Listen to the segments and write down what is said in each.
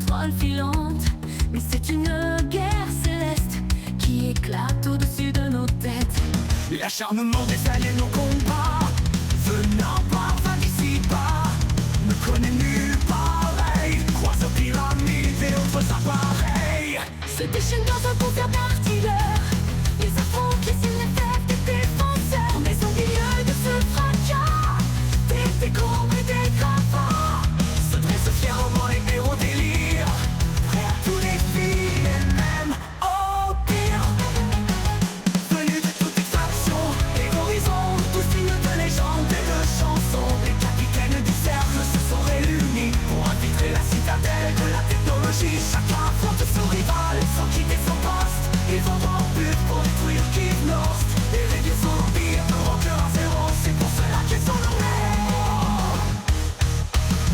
casserole filante, mais c'est une guerre céleste qui éclate au-dessus de nos têtes. L'acharnement des aliens nos combats, venant par vagues d'ici bas, ne connaît nulle pareil. Croise aux pyramides et autres appareils, Se déchaînent dans un pour faire partie d'eux. Ils affrontent les CNFF des défenseurs. On est au milieu de ce fracas, des décombres et des gravats. se dressent fièrement les héros délire, prêts à tous les défis et même au pire. Venus de toute extraction et horizons, tous dignes de légendes et de chansons, les capitaines du cercle se sont réunis pour infiltrer la citadelle de la technologie. Chacun affronte son rival sans quitter son poste. Ils vont en but pour détruire Kivnost et réduire son empire de rocker à zéro. C'est pour cela qu'ils sont nommés.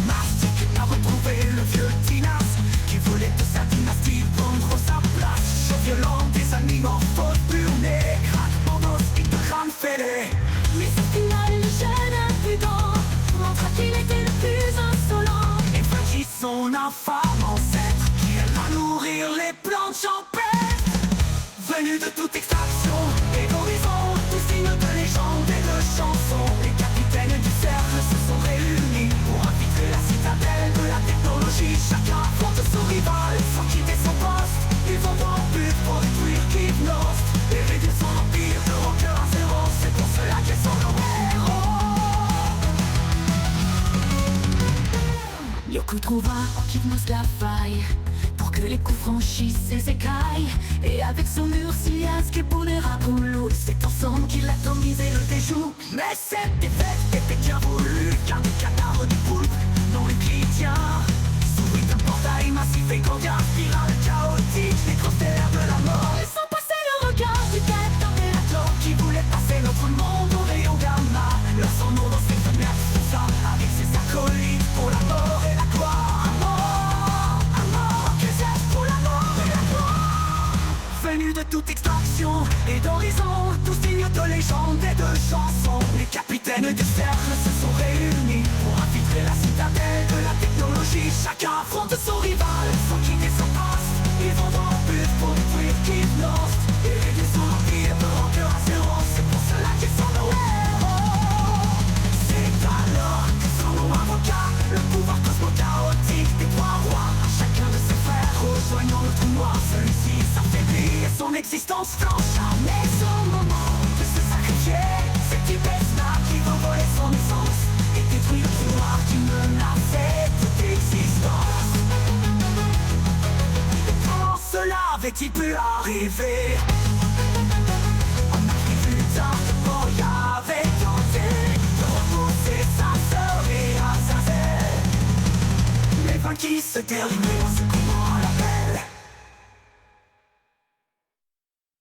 Mastic a retrouvé le vieux Tinas qui voulait de sa dynastie prendre sa place. Chaud violent des animaux, faute burnée, craque, bandos, hit de crâne fêlé. Mais au final, le jeune impudent montra qu'il était le plus insolent. Et vainquit son infâme ancêtre qui aime à nourrir les plantes champêtres. Venus de toute extraction et d'horizon, tous dignes de légendes et de chansons, les capitaines du cercle se sont réunis pour infiltrer la citadelle de la technologie. Chacun affronte son rival sans quitter son poste. Ils vont en but pour détruire Kivnost et réduire son empire de rocker à zéro. C'est pour cela qu'ils sont nos héros. Yoku trouva en Kivnost la faille pour que les coups franchissent ses écailles. Et avec son Ursias et Bouleraboulou, c'est ensemble qu'il atomisé le déjoue. Mais cette défaite était bien voulue, car des canards du poulpe n'ont eu Clitien. Souris d'un portail massif et grandiose, spirale chaotique, nécrostellaire de la mort. Sans passer le regard du Terminator qui voulait passer notre monde au rayon gamma. Leur son nom dans ses fenêtres, tout ça avec ses acolytes pour la mort et la gloire. Un mort, que c'est pour la mort et la gloire. Venus de toute extraction et d'horizon, tous dignes de légendes et de chansons, les capitaines du cercle se sont réunis pour infiltrer la citadelle de la technologie. Chacun affronte son rival sans quitter son poste. Ils vont en but pour détruire Kivnost et réduire son empire de rocker à zéro. C'est pour cela qu'ils sont nos héros. C'est alors que son nom invoqua le pouvoir cosmo-chaotique des trois rois. Chacun de ses frères rejoignant le trou noir, celui-ci s'affaiblit et son existence flanche. Mais au moment de se sacrifier, c'est Tibesna qui va voler son essence et détruire le trou noir qui menaçait toute existence. Et quand cela avait-il pu arriver? On a prévu d'un temps, y avait tenté de repousser sa sœur et Azazel. Mais vainquis se termine